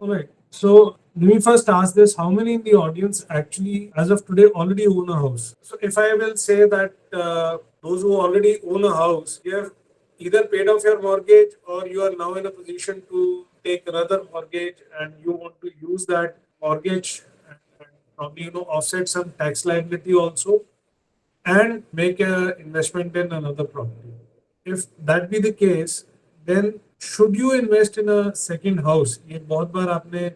All right. So let me first ask this: how many in the audience actually, as of today, already own a house? So if I will say that those who already own a house, you have either paid off your mortgage or you are now in a position to take another mortgage and you want to use that mortgage and probably offset some tax liability also and make a investment in another property. If that be the case, then should you invest in a second house? ये बहुत बार आपने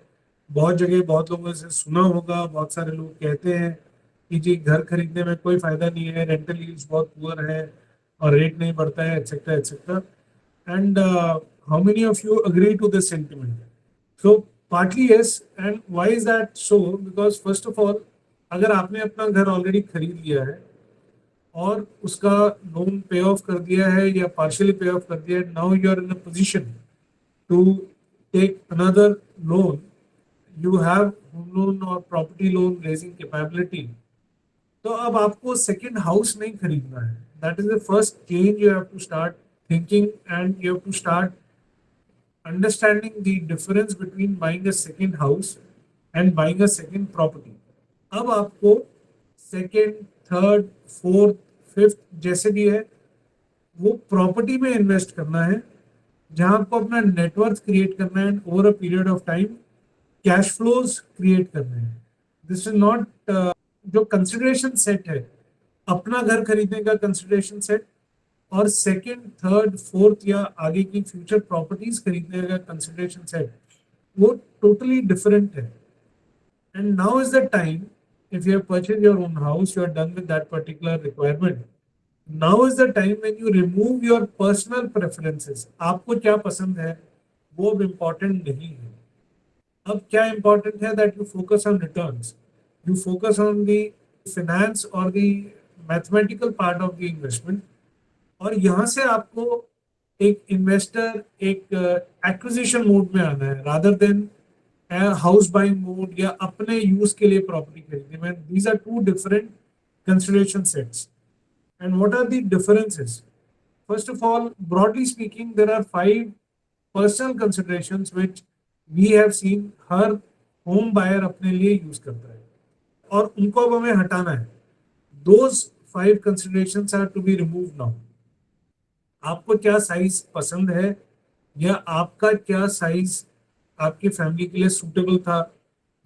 बहुत जगह बहुत लोगों से सुना होगा, बहुत सारे लोग कहते हैं कि जी घर खरीदने में कोई फायदा नहीं है, रेंटल यील्ड्स बहुत पुअर है और रेट नहीं बढ़ता है, etcetera etcetera. And how many of you agree to this sentiment? So partly yes, and why is that so? Because first of all, अगर आपने अपना घर ऑलरेडी खरीद लिया है और उसका लोन पे ऑफ कर दिया है या पार्शियली पे ऑफ कर दिया है, now you are in a position to take another loan, you have home loan और प्रॉपर्टी लोन रेजिंग कैपेबिलिटी. तो अब आपको सेकंड हाउस नहीं खरीदना है. That is the first change you have to start thinking and you have to start understanding the difference between buying a second house and buying a second property. अब आपको second, third, fourth, fifth जैसे भी है वो property में invest करना है जहां आपको अपना नेटवर्थ क्रिएट करना है over a period of time, cash flows create करने हैं. दिस इज नॉट जो कंसिडरेशन सेट है अपना घर खरीदने का कंसिडरेशन सेट और सेकेंड, थर्ड, फोर्थ या आगे की फ्यूचर प्रॉपर्टीज खरीदने का कंसिडरेशन सेट वो टोटली डिफरेंट है. And now is the time, if you have purchased your own house, you are done with that particular requirement. Now is the time when you remove your personal preferences. आपको क्या पसंद है वो अब important नहीं है. अब क्या इम्पोर्टेंट है that you focus on returns, you focus on the finance और the mathematical part of the investment. और यहाँ से आपको एक इन्वेस्टर, एक एक्विजिशन मोड में आना है rather than house buying mode या अपने यूज के लिए प्रॉपर्टी खरीदने में. These are two different consideration sets. And what are the differences? First of all, broadly speaking, there are 5 personal considerations which we have seen हर home buyer अपने लिए use करता है और उनको अब हमें हटाना है. Those 5 considerations are to be remove now. आपको क्या साइज पसंद है या आपका क्या साइज आपकी फैमिली के लिए सूटेबल था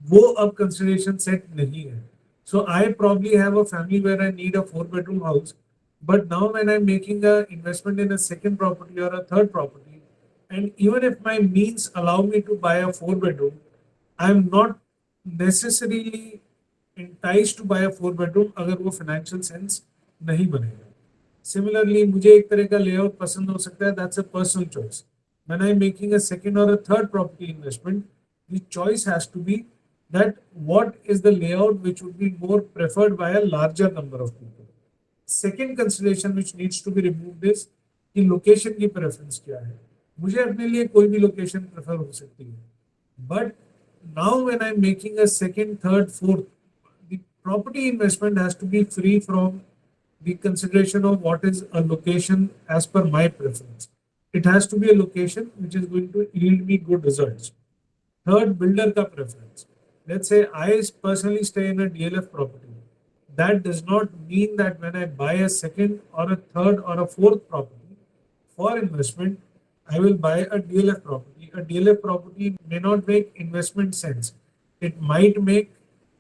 वो अब कंसिडरेशन सेट नहीं है. So I probably have a family where I need a 4 bedroom house, but now when I am making a investment in a second property और a third property, and even if my means allow me to buy a 4 bedroom, I am not necessarily enticed to buy a 4 bedroom अगर वो financial sense नहीं बनेगा. Similarly मुझे एक तरह का layout पसंद हो सकता है, that's a personal choice. When I'm making a second or a third property investment, the choice has to be that what is the layout which would be more preferred by a larger number of people. Second consideration which needs to be removed is कि location की preference क्या है. मुझे अपने लिए कोई भी location prefer हो सकती है, but now when I'm making a second, third, fourth, the property investment has to be free from the consideration of what is a location as per my preference. It has to be a location which is going to yield me good results. Third, builder ka preference. Let's say I personally stay in a DLF property. That does not mean that when I buy a second or a third or a fourth property for investment, I will buy a DLF property. A DLF property may not make investment sense. It might make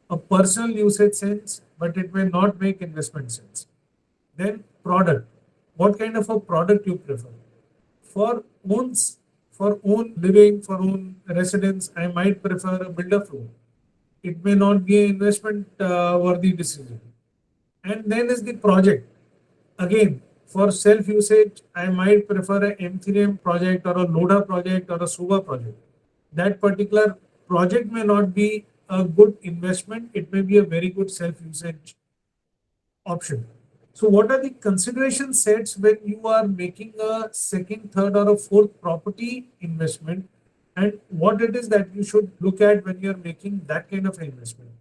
a personal usage sense, but it may not make investment sense. Then product. What kind of a product you prefer? For own living, for own residence, I might prefer a builder floor. It may not be an investment worthy decision. And then is the project. Again, for self usage, I might prefer a M3M project or a LODA project or a SUBA project. That particular project may not be a good investment. It may be a very good self usage option. So what are the consideration sets when you are making a second, third or a fourth property investment, and what it is that you should look at when you are making that kind of investment?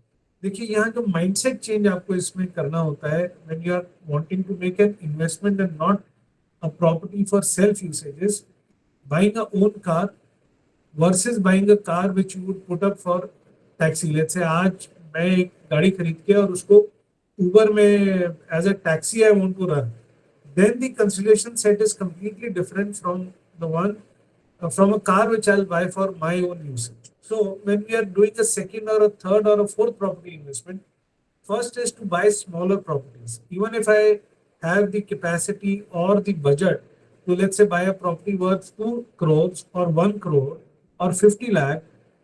देखिए यहाँ जो mindset change आपको इसमें करना होता है when you are wanting to make an investment and not a property for self usages, buying a own car versus buying a car which you would put up for taxi. Let's say आज मैं एक गाड़ी खरीद के और उसको उबर में as a taxi I want to run, then the consideration set is completely different from the one from a car which I'll buy for my own usage. So when we are doing a second or a third or a fourth property investment, first is to buy smaller properties. Even if I have the capacity or the budget to, let's say, buy a property worth 2 crores or 1 crore or 50 lakh,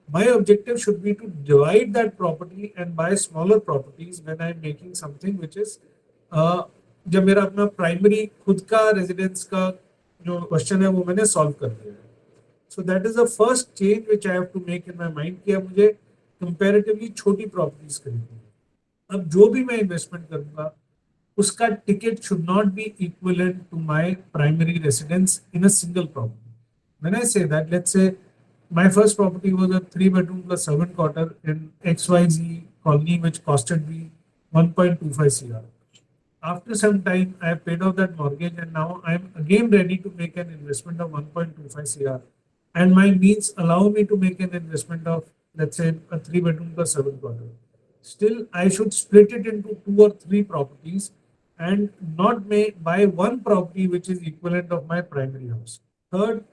my objective should be to divide that property and buy smaller properties when I'm making something which is जब मेरा अपना primary खुद का residence का जो question है वो मैंने सॉल्व कर दिया है. So that is the first change which I have to make in my mind कि अब मुझे कंपैरेटिवली छोटी प्रॉपर्टीज खरीदनी है. अब जो भी मैं इन्वेस्टमेंट करूंगा उसका ticket should not be equivalent to my primary residence in a single property. When I say that, let's say my first property was a 3 bedroom plus servant quarter in XYZ colony which costed me 1.25 crore. After some time I have paid off that mortgage and now I am again ready to make an investment of 1.25 crore, and my means allow me to make an investment of, let's say, a 3 bedroom plus servant quarter. Still I should split it into 2 or 3 properties and not buy one property which is equivalent of my primary house. Third,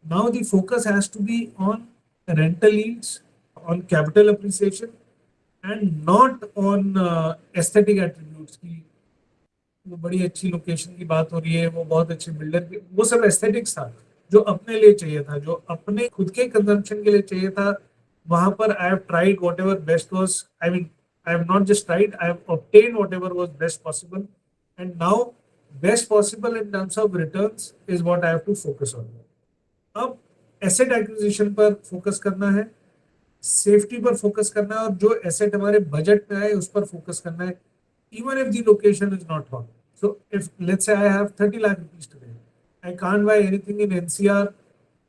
now the focus has to be on rental yields, on capital appreciation, and not on aesthetic attributes की वो बड़ी अच्छी location की बात हो रही है, वो बहुत अच्छे बिल्डर की, वो सब एस्थेटिक्स था जो अपने लिए चाहिए था, जो अपने खुद के कंजम्पशन के लिए चाहिए था. वहां पर I have tried whatever best was, I mean I have not just tried, I have obtain whatever was best possible, and now best possible in terms of returns is what I have to focus on. अब asset acquisition पर focus करना है, safety पर focus करना है, और जो asset हमारे बजट में आए उस पर फोकस करना है, even if the location is not hot. So if, let's say, I have 30 lakh rupees today, I can't buy anything in NCR,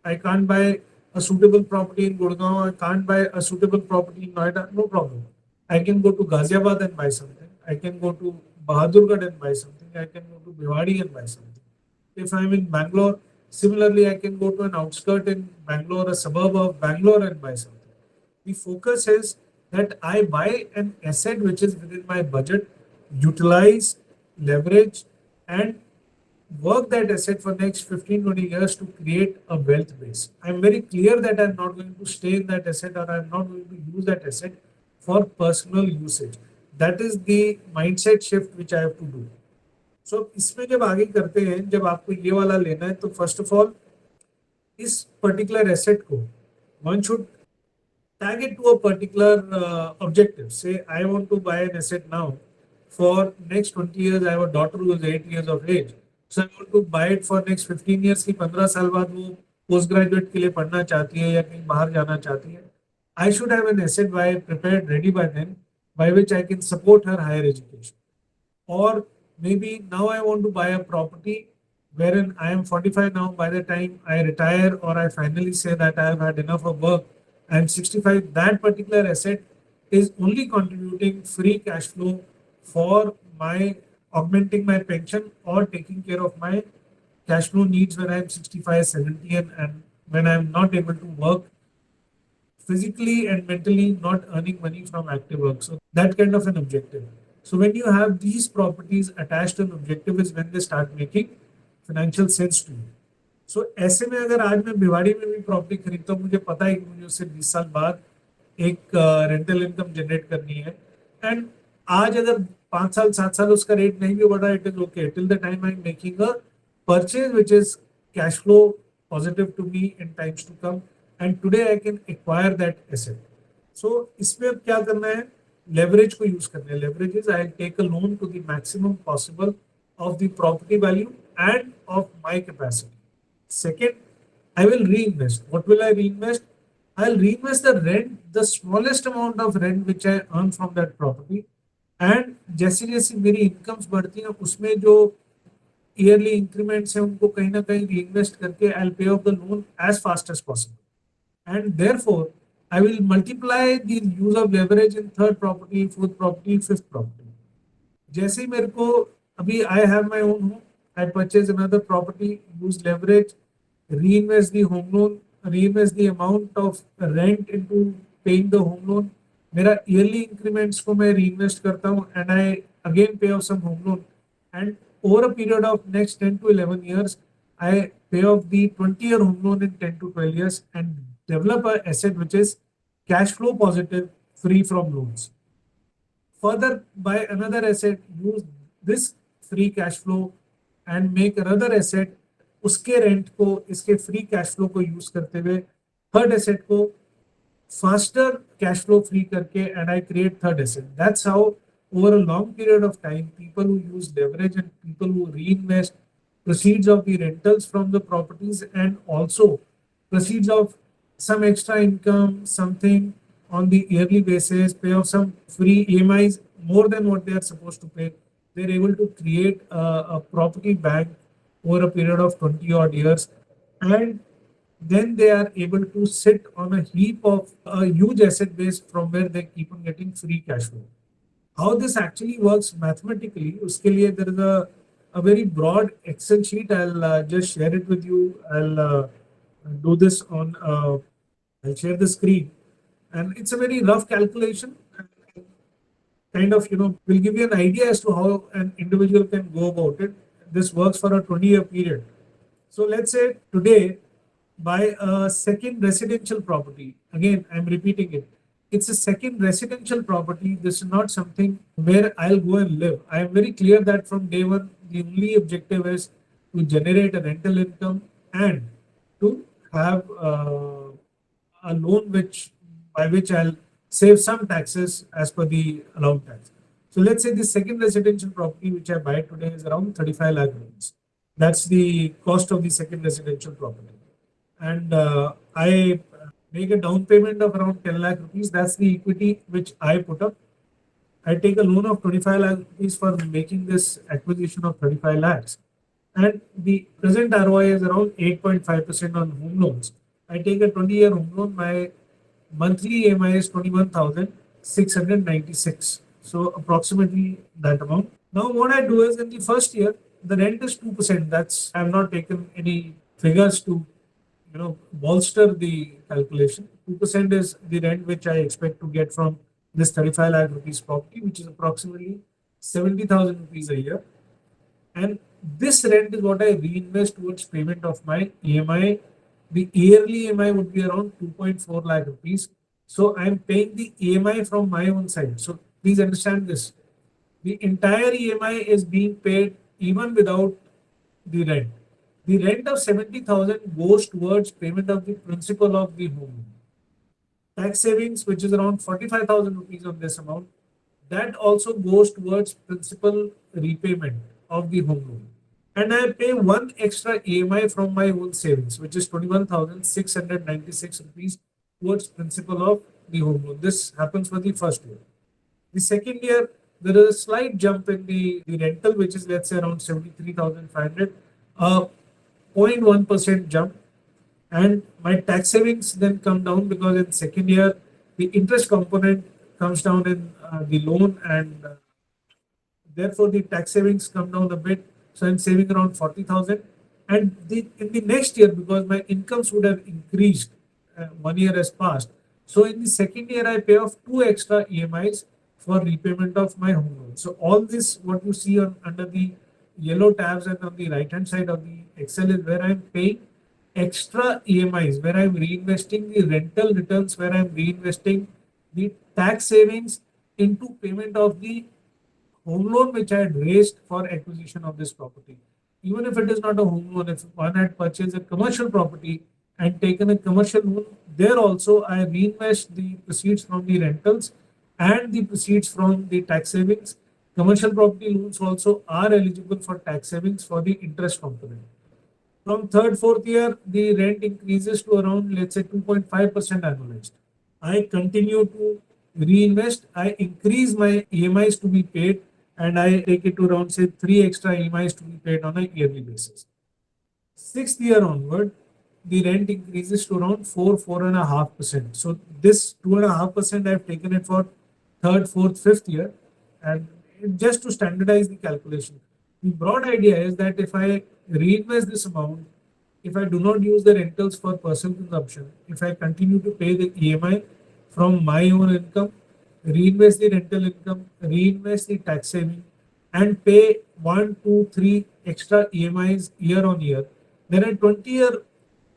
I can't buy a suitable property in Gurgaon, I can't buy a suitable property in Noida, no problem. I can go to Ghaziabad and buy something, I can go to Bahadurgarh and buy something, I can go to Bhiwadi and buy something. If I'm in Bangalore, similarly I can go to an outskirt in Bangalore, a suburb of Bangalore, and buy something. The focus is that I buy an asset which is within my budget, utilize, leverage, and work that asset for next 15-20 years to create a wealth base. I'm very clear that I'm not going to stay in that asset, or I'm not going to use that asset for personal usage. That is the mindset shift which I have to do. So इसमें जब आगे करते हैं, जब आपको ये वाला लेना है, तो फर्स्ट ऑफ ऑल इस पर्टिकुलर एसेट को one should tag it to a particular objective. Say I want to buy an asset now for next 20 years. I have a daughter who is 8 years of age, so I want to buy it for next 15 years की 15 साल बाद वो post graduate के लिए पढ़ना चाहती है या कहीं बाहर जाना चाहती है. I should have an asset by prepared ready by then, by which I can support her higher education. Or maybe now I want to buy a property wherein I am 45 now. By the time I retire or I finally say that I have had enough of work, I am 65. That particular asset is only contributing free cash flow for my augmenting my pension or taking care of my cash flow needs when I am 65, 70, and when I am not able to work physically and mentally, not earning money from active work. So that kind of an objective. So when you have these properties attached to an objective is when they start making financial sense to you. So ऐसे में अगर आज मैं भिवाड़ी में भी property खरीदता हूँ, मुझे पता है कि मुझे उससे 20 साल बाद एक रेंटल इनकम जनरेट करनी है, एंड आज अगर 5 साल 7 साल उसका रेट नहीं भी बढ़ा, it is okay till the time I am making a purchase which is cash flow positive to me in times to come, and today I can acquire that asset. So इसमें अब क्या करना है, leverage को use करना है. Leverage is I take a loan to the maximum possible of the property value and of my capacity. Second, I will reinvest. What will I reinvest? I'll reinvest the rent, the smallest amount of rent which I earn from that property. And जैसे जैसे मेरी incomes बढ़ती हैं उसमें जो yearly increments हैं उनको कहीं ना कहीं reinvest करके I'll pay off the loan as fast as possible. And therefore, I will multiply the use of leverage in third property, fourth property, fifth property. जैसे मेरे को अभी I have my own home, I purchase another property, use leverage, reinvest the home loan, reinvest the amount of rent into paying the home loan, मेरा yearly increments को मैं reinvest करता हूँ and I again pay off some home loan, and over a period of next 10 to 11 years I pay off the 20-year home loan in 10 to 12 years and develop a asset which is cash flow positive, free from loans. Further, buy another asset, use this free cash flow and make another asset, उसके rent को इसके free cash flow को use करते हुए third asset को faster cash flow free karke, and I create third asset. That's how over a long period of time, people who use leverage and people who reinvest proceeds of the rentals from the properties and also proceeds of some extra income, something on the yearly basis, pay off some free EMIs more than what they are supposed to pay. They're able to create a property bank over a period of 20 odd years, and then they are able to sit on a heap of a huge asset base from where they keep on getting free cash flow. How this actually works mathematically, uske liye there is a very broad Excel sheet. I'll just share it with you. I'll do this on, I'll share the screen. And it's a very rough calculation. Kind of, will give you an idea as to how an individual can go about it. This works for a 20-year period. So let's say today, buy a second residential property. Again, I'm repeating it. It's a second residential property. This is not something where I'll go and live. I am very clear that from day one, the only objective is to generate a rental income and to have a loan by which I'll save some taxes as per the allowed tax. So let's say the second residential property which I buy today is around 35 lakh rupees. That's the cost of the second residential property. And I make a down payment of around 10 lakh rupees. That's the equity which I put up. I take a loan of 25 lakh rupees for making this acquisition of 35 lakhs. And the present ROI is around 8.5% on home loans. I take a 20-year home loan. My monthly EMI is 21,696. So approximately that amount. Now what I do is in the first year, the rent is 2%. That's, I have not taken any figures to bolster the calculation. 2% is the rent which I expect to get from this 35 lakh rupees property, which is approximately 70,000 rupees a year. And this rent is what I reinvest towards payment of my EMI. The yearly EMI would be around 2.4 lakh rupees. So I'm paying the EMI from my own side. So please understand this. The entire EMI is being paid even without the rent. The rent of 70,000 goes towards payment of the principal of the home. Tax savings, which is around 45,000 rupees on this amount, that also goes towards principal repayment of the home loan. And I pay one extra EMI from my own savings, which is 21,696 rupees towards principal of the home loan. This happens for the first year. The second year, there is a slight jump in the rental, which is let's say around 73,500. 0.1% jump, and my tax savings then come down because in second year the interest component comes down in the loan, and therefore the tax savings come down a bit. So I'm saving around 40,000, and in the next year, because my incomes would have increased, 1 year has passed. So in the second year I pay off 2 extra EMIs for repayment of my home loan. So all this what you see under the yellow tabs and on the right hand side of the Excel is where I'm paying extra EMIs, where I'm reinvesting the rental returns, where I'm reinvesting the tax savings into payment of the home loan which I had raised for acquisition of this property. Even if it is not a home loan, if one had purchased a commercial property and taken a commercial loan, there also I reinvest the proceeds from the rentals and the proceeds from the tax savings. Commercial property loans also are eligible for tax savings for the interest component. From third, fourth year, the rent increases to around, let's say, 2.5% annualized. I continue to reinvest. I increase my EMIs to be paid, and I take it to around, say, 3 extra EMIs to be paid on a yearly basis. Sixth year onward, the rent increases to around 4.5%. So this 2.5% I've taken it for third, fourth, fifth year, and just to standardize the calculation. The broad idea is that if I reinvest this amount if I do not use the rentals for personal consumption, if I continue to pay the EMI from my own income, reinvest the rental income, reinvest the tax saving, and pay 1, 2, 3 extra EMIs year on year, then a 20-year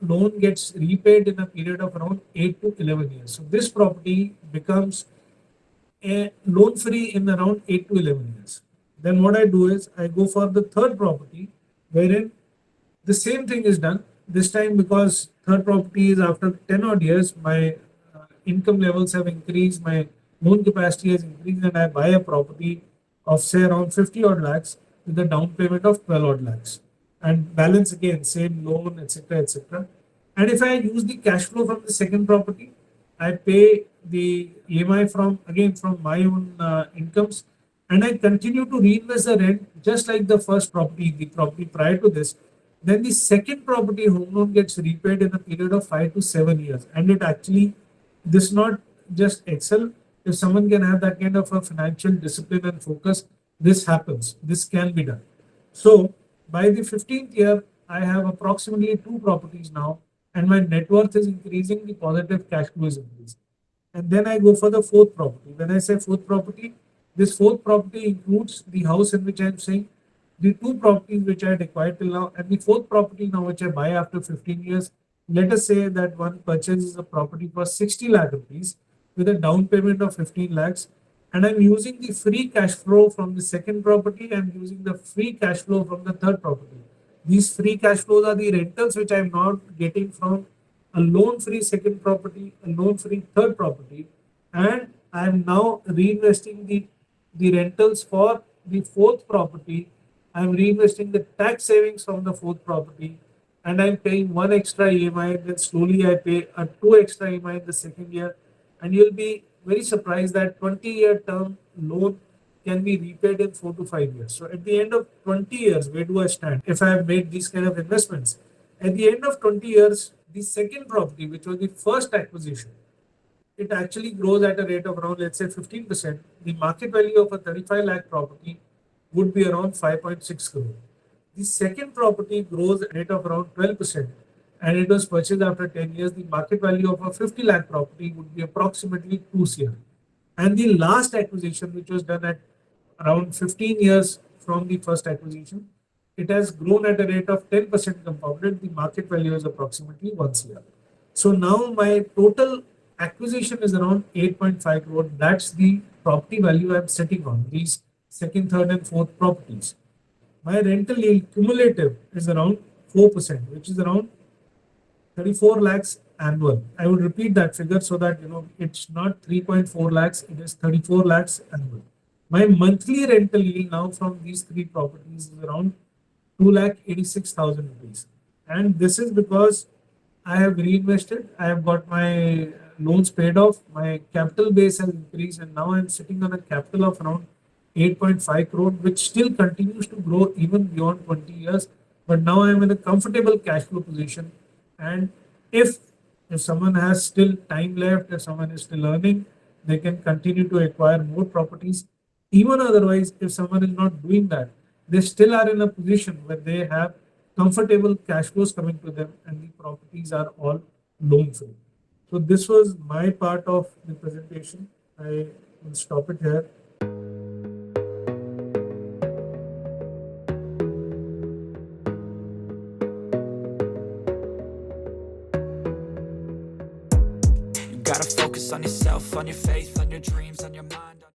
loan gets repaid in a period of around 8 to 11 years. So this property becomes a loan free in around 8 to 11 years. Then what I do is I go for the third property wherein the same thing is done. This time, because third property is after 10 odd years, my income levels have increased, my loan capacity has increased, and I buy a property of say around 50 odd lakhs with a down payment of 12 odd lakhs. And balance again, same loan, etc. etc. And if I use the cash flow from the second property, I pay the EMI from again from my own incomes, and I continue to reinvest the rent just like the first property, the property prior to this. Then the second property home loan gets repaid in a period of 5 to 7 years, and it actually this not just excel. If someone can have that kind of a financial discipline and focus, this happens. This can be done. So by the 15th year, I have approximately two properties now, and my net worth is increasing. The positive cash flow is increasing. And then I go for the fourth property. When I say fourth property, this fourth property includes the house in which I am staying, the two properties which I had acquired till now, and the fourth property now which I buy after 15 years. Let us say that one purchases a property for 60 lakh rupees with a down payment of 15 lakhs, and I'm using the free cash flow from the second property. I'm using the free cash flow from the third property. These free cash flows are the rentals which I'm not getting from a loan-free second property, a loan-free third property, and I'm now reinvesting the rentals for the fourth property. I'm reinvesting the tax savings from the fourth property, and I'm paying one extra EMI. Then slowly I pay a two extra EMI in the second year, and you'll be very surprised that 20-year term loan can be repaid in 4 to 5 years. So at the end of 20 years, where do I stand if I have made these kind of investments? At the end of 20 years, the second property, which was the first acquisition, it actually grows at a rate of around, let's say, 15%. The market value of a 35 lakh property would be around 5.6 crore. The second property grows at a rate of around 12%, and it was purchased after 10 years. The market value of a 50 lakh property would be approximately 2 crore. And the last acquisition, which was done at around 15 years from the first acquisition, it has grown at a rate of 10% compounded. The market value is approximately 1 crore. So now my total acquisition is around 8.5 crore. That's the property value I'm sitting on, these second, third, and fourth properties. My rental yield cumulative is around 4%, which is around 34 lakhs annual. I would repeat that figure so that it's not 3.4 lakhs, it is 34 lakhs annual. My monthly rental yield now from these three properties is around 2,86,000 rupees. And this is because I have reinvested, I have got my loans paid off, my capital base has increased, and now I'm sitting on a capital of around 8.5 crore, which still continues to grow even beyond 20 years. But now I'm in a comfortable cash flow position. And if someone has still time left, if someone is still earning, they can continue to acquire more properties. Even otherwise, if someone is not doing that, they still are in a position where they have comfortable cash flows coming to them, and the properties are all loan free. So this was my part of the presentation. I will stop it here. Gotta focus on yourself, on your faith, on your dreams, on your mind.